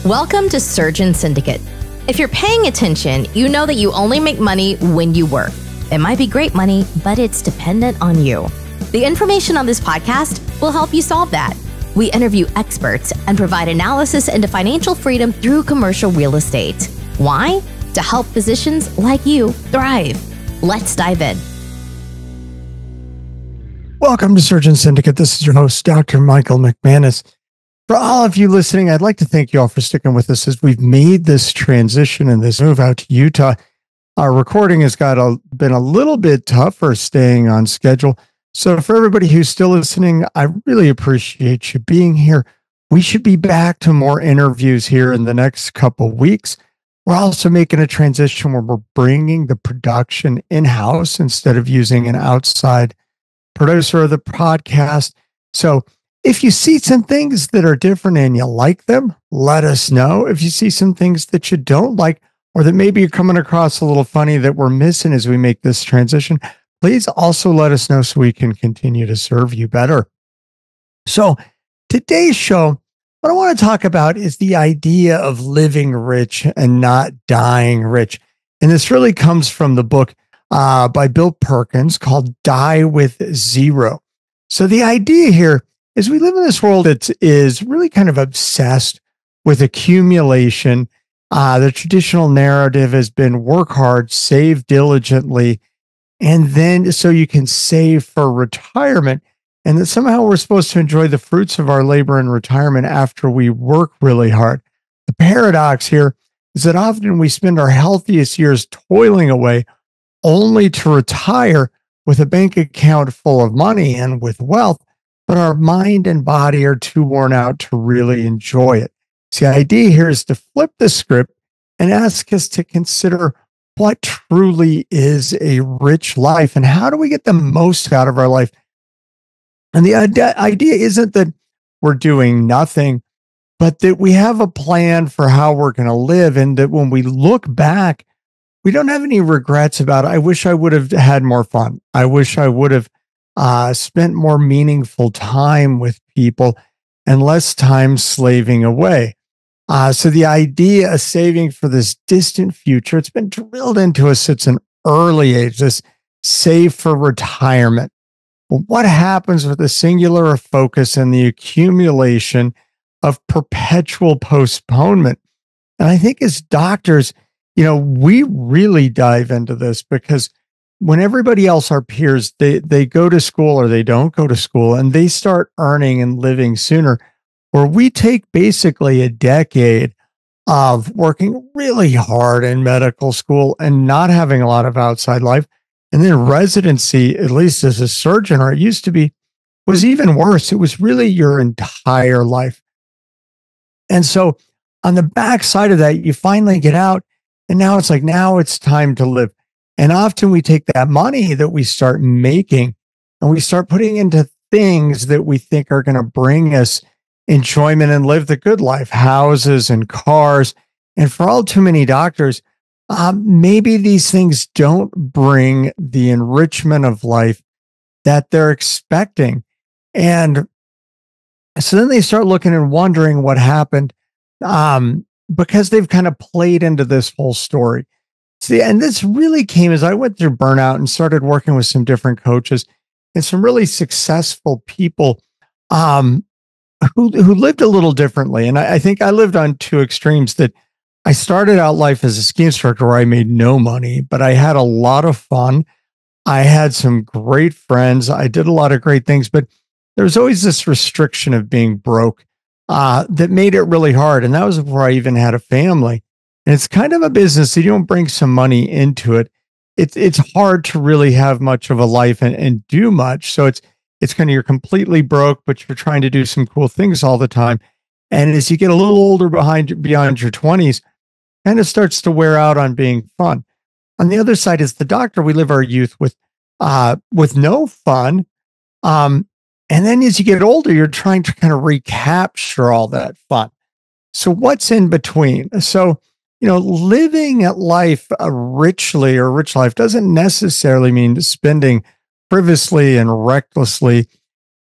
Welcome to Surgeon Syndicate. If you're paying attention, you know that you only make money when you work. It might be great money, but it's dependent on you. The information on this podcast will help you solve that. We interview experts and provide analysis into financial freedom through commercial real estate. Why? To help physicians like you thrive. Let's dive in. Welcome to Surgeon Syndicate. This is your host, Dr. Michael McManus. For all of you listening, I'd like to thank you all for sticking with us as we've made this transition and this move out to Utah. Our recording has been a little bit tougher staying on schedule. So for everybody who's still listening, I really appreciate you being here. We should be back to more interviews here in the next couple of weeks. We're also making a transition where we're bringing the production in-house instead of using an outside producer of the podcast. So if you see some things that are different and you like them, let us know. If you see some things that you don't like, or that maybe you're coming across a little funny that we're missing as we make this transition, please also let us know so we can continue to serve you better. So today's show, what I want to talk about is the idea of living rich and not dying rich. And this really comes from the book by Bill Perkins called Die with Zero. So the idea here is we live in this world that is really kind of obsessed with accumulation. The traditional narrative has been work hard, save diligently, and then so you can save for retirement. And that somehow we're supposed to enjoy the fruits of our labor in retirement after we work really hard. The paradox here is that often we spend our healthiest years toiling away only to retire with a bank account full of money and with wealth, but our mind and body are too worn out to really enjoy it. So the idea here is to flip the script and ask us to consider what truly is a rich life and how do we get the most out of our life. And the idea isn't that we're doing nothing, but that we have a plan for how we're going to live, and that when we look back, we don't have any regrets about, I wish I would have had more fun. I wish I would have spent more meaningful time with people and less time slaving away. So the idea of saving for this distant future, it's been drilled into us since an early age, this save for retirement. Well, what happens with the singular focus and the accumulation of perpetual postponement? And I think as doctors, we really dive into this because when everybody else, our peers, they go to school or they don't go to school and they start earning and living sooner, where we take basically a decade of working really hard in medical school and not having a lot of outside life. And then residency, at least as a surgeon, or it used to be, was even worse. It was really your entire life. And so on the backside of that, you finally get out and now it's time to live. And often we take that money that we start making and we start putting into things that we think are going to bring us enjoyment and live the good life, houses and cars. And for all too many doctors, maybe these things don't bring the enrichment of life that they're expecting. And so then they start looking and wondering what happened because they've kind of played into this whole story. See, and this really came as I went through burnout and started working with some different coaches and some really successful people who lived a little differently. And I think I lived on two extremes. That I started out life as a ski instructor where I made no money, but I had a lot of fun. I had some great friends. I did a lot of great things, but there was always this restriction of being broke that made it really hard. And that was before I even had a family. And it's kind of a business. You don't bring some money into it. It's hard to really have much of a life and do much. So it's kind of, you're completely broke, but you're trying to do some cool things all the time. And as you get a little older beyond your 20s, kind of starts to wear out on being fun. On the other side is the doctor. We live our youth with no fun. And then as you get older, you're trying to kind of recapture all that fun. So what's in between? So, living life richly or rich life doesn't necessarily mean spending frivolously and recklessly. It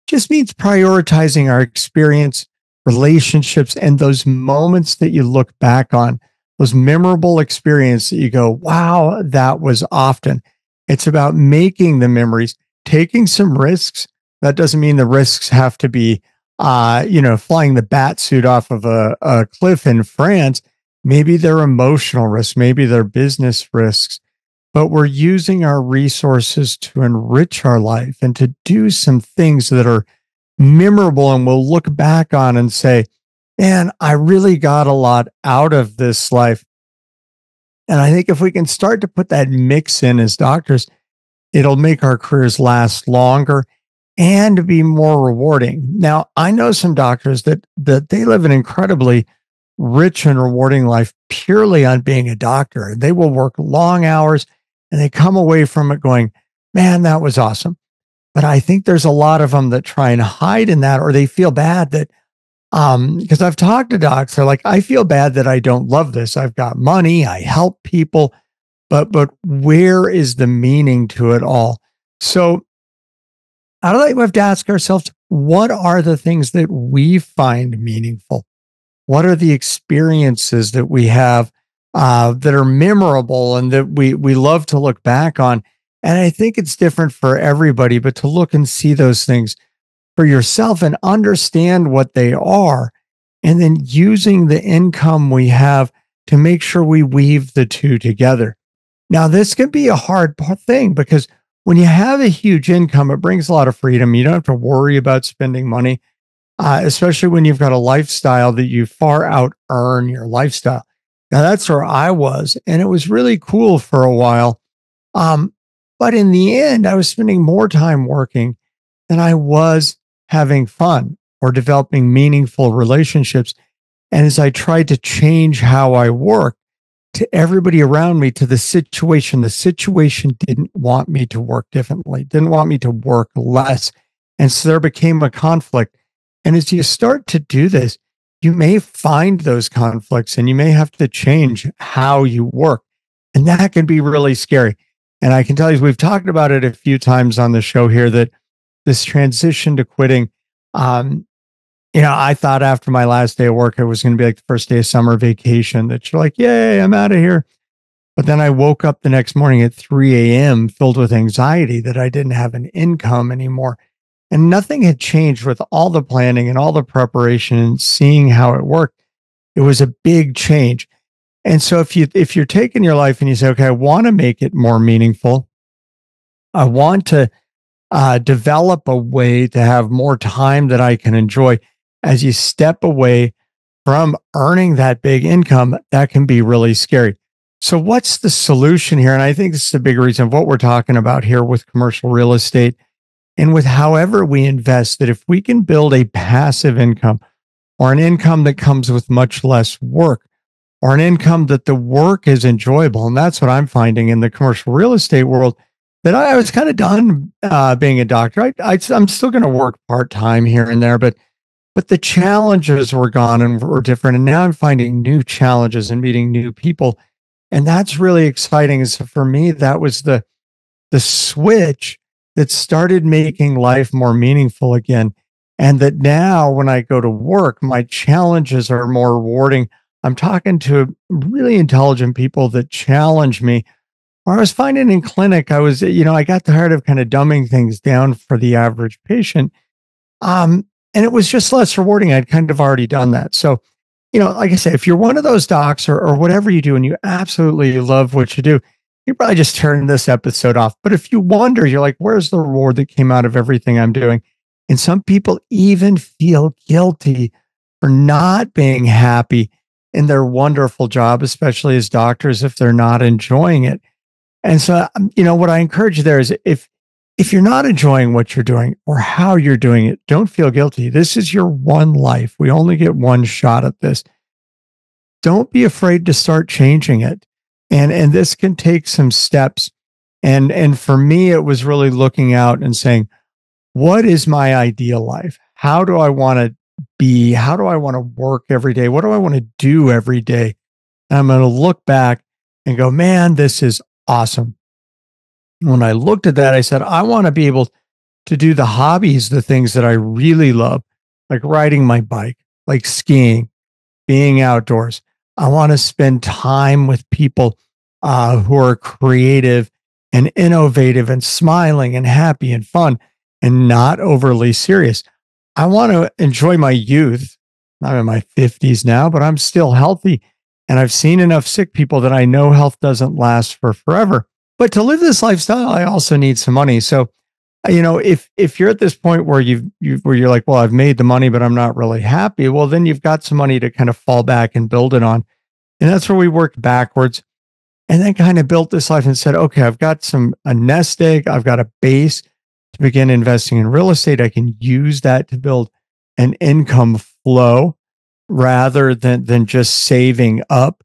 just means prioritizing our experience, relationships, and those moments that you look back on, those memorable experiences that you go, wow, that was often. It's about making the memories, taking some risks. That doesn't mean the risks have to be, flying the bat suit off of a cliff in France. Maybe they're emotional risks, maybe they're business risks, but we're using our resources to enrich our life and to do some things that are memorable. And we'll look back on and say, man, I really got a lot out of this life. And I think if we can start to put that mix in as doctors, it'll make our careers last longer and be more rewarding. Now, I know some doctors that they live an incredibly rich and rewarding life purely on being a doctor. They will work long hours and they come away from it going, man, that was awesome. But I think there's a lot of them that try and hide in that, or they feel bad that, because I've talked to docs, they're like, I feel bad that I don't love this. I've got money, I help people, but where is the meaning to it all? So I think we have to ask ourselves, what are the things that we find meaningful? What are the experiences that we have that are memorable and that we love to look back on? And I think it's different for everybody, but to look and see those things for yourself and understand what they are, and then using the income we have to make sure we weave the two together. Now, this can be a hard thing because when you have a huge income, it brings a lot of freedom. You don't have to worry about spending money, especially when you've got a lifestyle that you far out earn your lifestyle. Now, that's where I was, and it was really cool for a while. But in the end, I was spending more time working than I was having fun or developing meaningful relationships. And as I tried to change how I work to everybody around me, to the situation didn't want me to work differently, didn't want me to work less. And so there became a conflict. And as you start to do this, you may find those conflicts and you may have to change how you work. And that can be really scary. And I can tell you, we've talked about it a few times on the show here, that this transition to quitting, I thought after my last day of work, it was going to be like the first day of summer vacation, that you're like, yay, I'm out of here. But then I woke up the next morning at 3 a.m. filled with anxiety that I didn't have an income anymore. And nothing had changed with all the planning and all the preparation and seeing how it worked. It was a big change. And so if you're taking your life and you say, okay, I want to make it more meaningful, I want to develop a way to have more time that I can enjoy. As you step away from earning that big income, that can be really scary. So what's the solution here? And I think this is a big reason of what we're talking about here with commercial real estate and with however we invest, that if we can build a passive income or an income that comes with much less work, or an income that the work is enjoyable. And that's what I'm finding in the commercial real estate world, that I was kind of done being a doctor. I'm still going to work part-time here and there, but the challenges were gone and were different. And now I'm finding new challenges and meeting new people. And that's really exciting. So for me, that was the switch that started making life more meaningful again. And that now when I go to work, my challenges are more rewarding. I'm talking to really intelligent people that challenge me. Or I was finding in clinic, I got tired of kind of dumbing things down for the average patient. And it was just less rewarding. I'd kind of already done that. So, like I say, if you're one of those docs or whatever you do and you absolutely love what you do, you probably just turn this episode off. But if you wonder, you're like, where's the reward that came out of everything I'm doing? And some people even feel guilty for not being happy in their wonderful job, especially as doctors, if they're not enjoying it. And so, what I encourage you there is if you're not enjoying what you're doing or how you're doing it, don't feel guilty. This is your one life. We only get one shot at this. Don't be afraid to start changing it. And this can take some steps. And for me, it was really looking out and saying, what is my ideal life? How do I want to be? How do I want to work every day? What do I want to do every day? And I'm going to look back and go, man, this is awesome. When I looked at that, I said, I want to be able to do the hobbies, the things that I really love, like riding my bike, like skiing, being outdoors. I want to spend time with people who are creative and innovative and smiling and happy and fun and not overly serious. I want to enjoy my youth. I'm in my 50s now, but I'm still healthy. And I've seen enough sick people that I know health doesn't last for forever. But to live this lifestyle, I also need some money. So, if you're at this point where where you're like, well, I've made the money, but I'm not really happy. Well, then you've got some money to kind of fall back and build it on. And that's where we worked backwards and then kind of built this life and said, okay, I've got a nest egg. I've got a base to begin investing in real estate. I can use that to build an income flow rather than just saving up.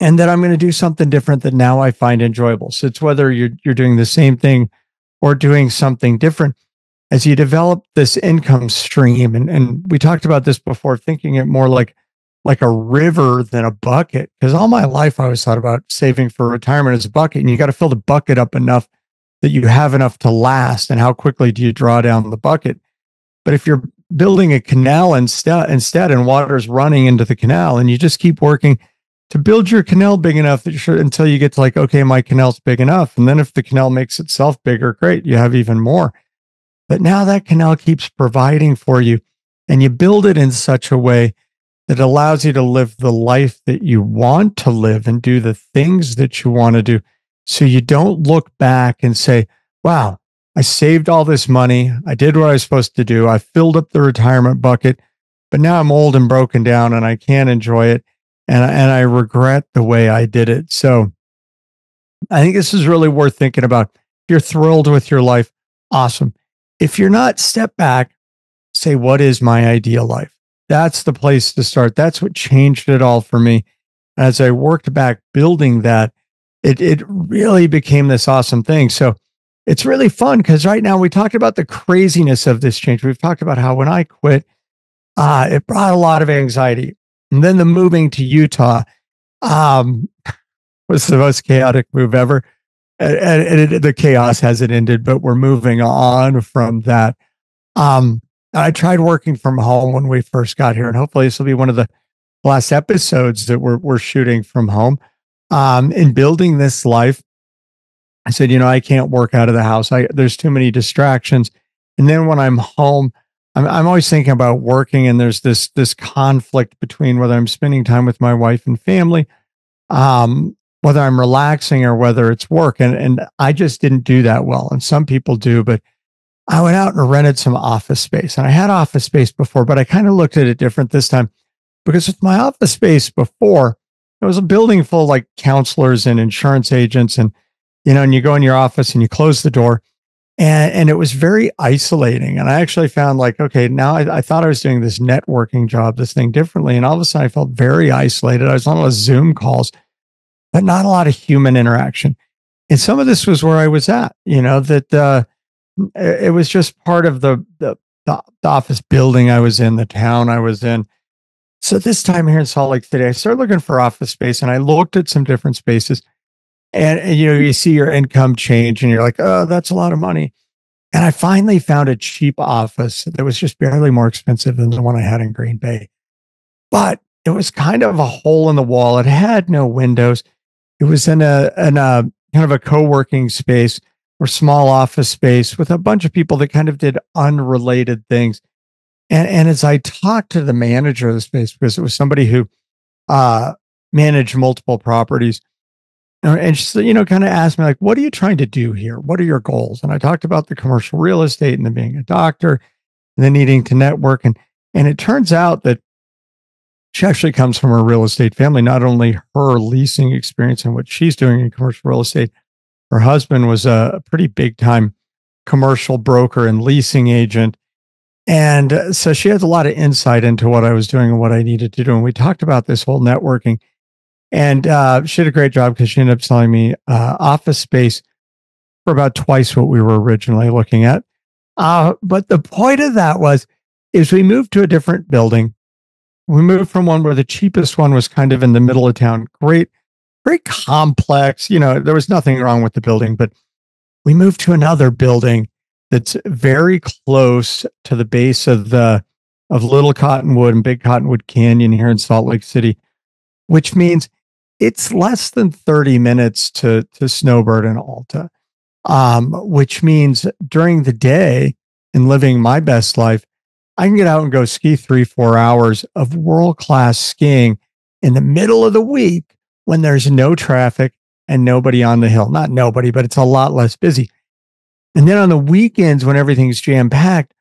And that I'm going to do something different that now I find enjoyable. So it's whether you're doing the same thing or doing something different as you develop this income stream. And we talked about this before, thinking it more like a river than a bucket. Because all my life I always thought about saving for retirement as a bucket, and you got to fill the bucket up enough that you have enough to last. And how quickly do you draw down the bucket? But if you're building a canal instead and water's running into the canal, and you just keep working to build your canal big enough that until you get to like, okay, my canal's big enough. And then if the canal makes itself bigger, great, you have even more. But now that canal keeps providing for you, and you build it in such a way that allows you to live the life that you want to live and do the things that you want to do. So you don't look back and say, wow, I saved all this money. I did what I was supposed to do. I filled up the retirement bucket, but now I'm old and broken down and I can't enjoy it. And I regret the way I did it. So I think this is really worth thinking about. If you're thrilled with your life, awesome. If you're not, step back, say, what is my ideal life? That's the place to start. That's what changed it all for me. As I worked back building that, it really became this awesome thing. So it's really fun because right now we talked about the craziness of this change. We've talked about how when I quit, it brought a lot of anxiety. And then the moving to Utah was the most chaotic move ever. And the chaos hasn't ended, but we're moving on from that. I tried working from home when we first got here, and hopefully this will be one of the last episodes that we're shooting from home. In building this life, I said, I can't work out of the house. There's too many distractions. And then when I'm home, I'm always thinking about working, and there's this conflict between whether I'm spending time with my wife and family, whether I'm relaxing or whether it's work. And I just didn't do that well. And some people do, but I went out and rented some office space. And I had office space before, but I kind of looked at it different this time, because with my office space before, it was a building full of like counselors and insurance agents. And, and you go in your office and you close the door. And it was very isolating. And I actually found like, okay, now I thought I was doing this networking job, this thing differently. And all of a sudden I felt very isolated. I was on a lot of Zoom calls, but not a lot of human interaction. And some of this was where I was at, that it was just part of the office building I was in, the town I was in. So this time here in Salt Lake City, I started looking for office space, and I looked at some different spaces. And you see your income change and you're like, oh, that's a lot of money. And I finally found a cheap office that was just barely more expensive than the one I had in Green Bay. But it was kind of a hole in the wall. It had no windows. It was in a kind of a co-working space or small office space with a bunch of people that kind of did unrelated things. And as I talked to the manager of the space, because it was somebody who managed multiple properties, and she, kind of asked me, like, what are you trying to do here? What are your goals? And I talked about the commercial real estate and then being a doctor and then needing to network. And it turns out that she actually comes from a real estate family. Not only her leasing experience and what she's doing in commercial real estate, her husband was a pretty big time commercial broker and leasing agent. And so she has a lot of insight into what I was doing and what I needed to do. And we talked about this whole networking. And she did a great job because she ended up selling me office space for about twice what we were originally looking at. But the point of that is we moved to a different building. We moved from one where the cheapest one was kind of in the middle of town. Great, very complex. There was nothing wrong with the building, but we moved to another building that's very close to the base of the of Little Cottonwood and Big Cottonwood Canyon here in Salt Lake City, which means it's less than 30 minutes to Snowbird and Alta, which means during the day and living my best life, I can get out and go ski 3-4 hours of world-class skiing in the middle of the week when there's no traffic and nobody on the hill. Not nobody, but it's a lot less busy. And then on the weekends when everything's jam-packed,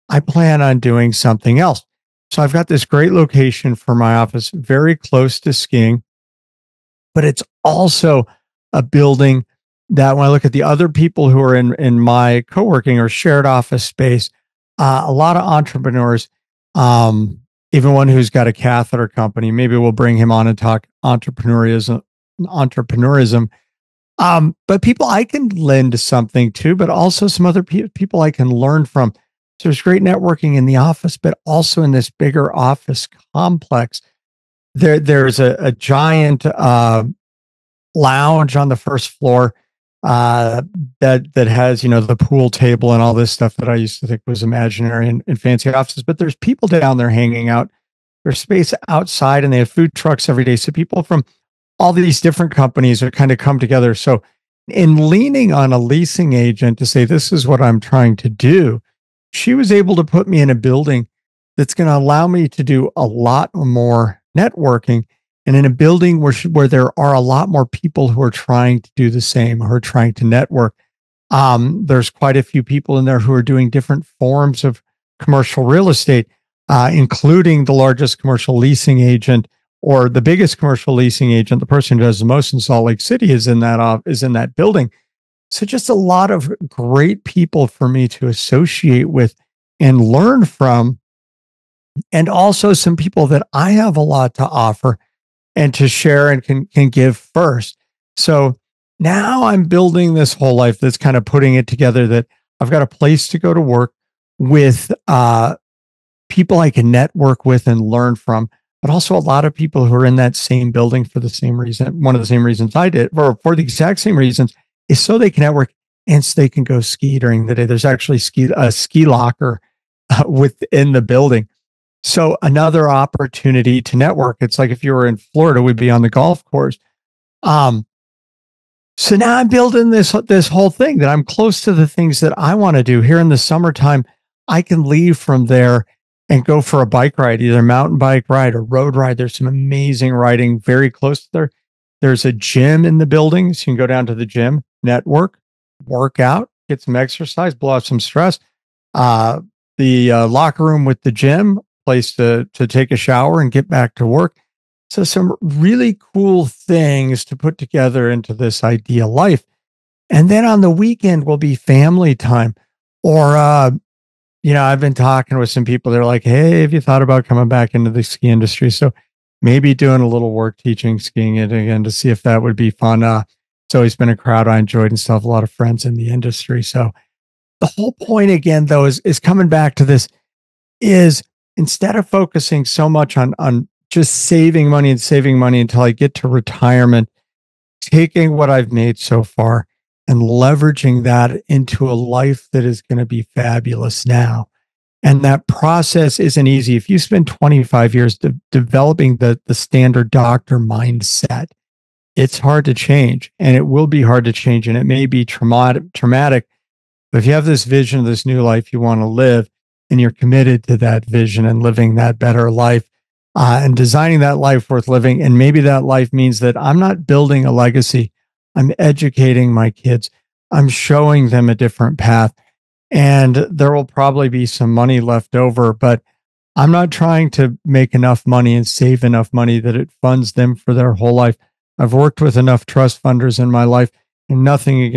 I plan on doing something else. So I've got this great location for my office, very close to skiing, but it's also a building that when I look at the other people who are in my co-working or shared office space, a lot of entrepreneurs, even one who's got a catheter company, maybe we'll bring him on and talk entrepreneurism. But people I can lend something to, but also some other people I can learn from. So there's great networking in the office, but also in this bigger office complex. There's a giant lounge on the first floor that has, the pool table and all this stuff that I used to think was imaginary in fancy offices. But there's people down there hanging out. There's space outside, and they have food trucks every day. So people from all these different companies are kind of come together. So in leaning on a leasing agent to say, this is what I'm trying to do, she was able to put me in a building that's going to allow me to do a lot more networking, and in a building where there are a lot more people who are trying to do the same, who are trying to network. There's quite a few people in there who are doing different forms of commercial real estate, including the largest commercial leasing agent, or the biggest commercial leasing agent. The person who does the most in Salt Lake City is in that building. So just a lot of great people for me to associate with and learn from, and also some people that I have a lot to offer and to share and can give first. So now I'm building this whole life that's kind of putting it together, that I've got a place to go to work with, people I can network with and learn from, but also a lot of people who are in that same building for the same reason. One of the same reasons I did, or for the exact same reasons, is so they can network and so they can go ski during the day. There's actually a ski locker within the building. So another opportunity to network. It's like if you were in Florida, we'd be on the golf course. So now I'm building this whole thing that I'm close to the things that I want to do. Here in the summertime, I can leave from there and go for a bike ride, either mountain bike ride or road ride. There's some amazing riding very close to there. There's a gym in the building, so you can go down to the gym, network, work out, get some exercise, blow off some stress. The locker room with the gym, place to take a shower and get back to work. So some really cool things to put together into this ideal life. And then on the weekend will be family time. Or, I've been talking with some people. They're like, hey, have you thought about coming back into the ski industry? So maybe doing a little work teaching skiing it again to see if that would be fun. It's always been a crowd I enjoyed and still have a lot of friends in the industry. So the whole point again, though, is coming back to this, is instead of focusing so much on just saving money until I get to retirement, taking what I've made so far and leveraging that into a life that is going to be fabulous now. And that process isn't easy. If you spend 25 years developing the standard doctor mindset, it's hard to change, and it will be hard to change, and it may be traumatic. But if you have this vision of this new life you want to live, and you're committed to that vision and living that better life, and designing that life worth living, and maybe that life means that I'm not building a legacy, I'm educating my kids, I'm showing them a different path, and there will probably be some money left over, but I'm not trying to make enough money and save enough money that it funds them for their whole life. I've worked with enough trust funders in my life, and nothing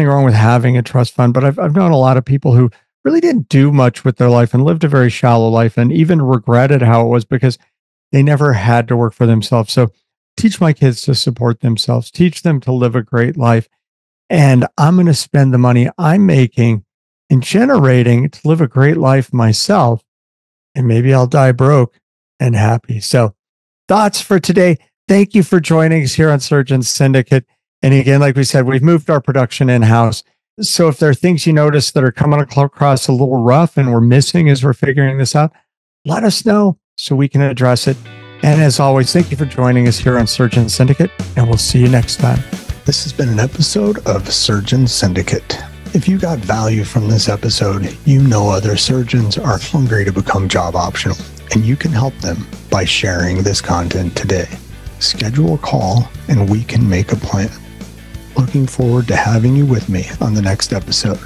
wrong with having a trust fund, but I've known a lot of people who really didn't do much with their life and lived a very shallow life and even regretted how it was because they never had to work for themselves. So teach my kids to support themselves, teach them to live a great life. And I'm going to spend the money I'm making and generating to live a great life myself. And maybe I'll die broke and happy. So thoughts for today. Thank you for joining us here on Surgeon Syndicate. And again, like we said, we've moved our production in-house. So if there are things you notice that are coming across a little rough and we're missing as we're figuring this out, let us know so we can address it. And as always, thank you for joining us here on Surgeon Syndicate, and we'll see you next time. This has been an episode of Surgeon Syndicate. If you got value from this episode, you know other surgeons are hungry to become job optional, and you can help them by sharing this content today. Schedule a call and we can make a plan. Looking forward to having you with me on the next episode.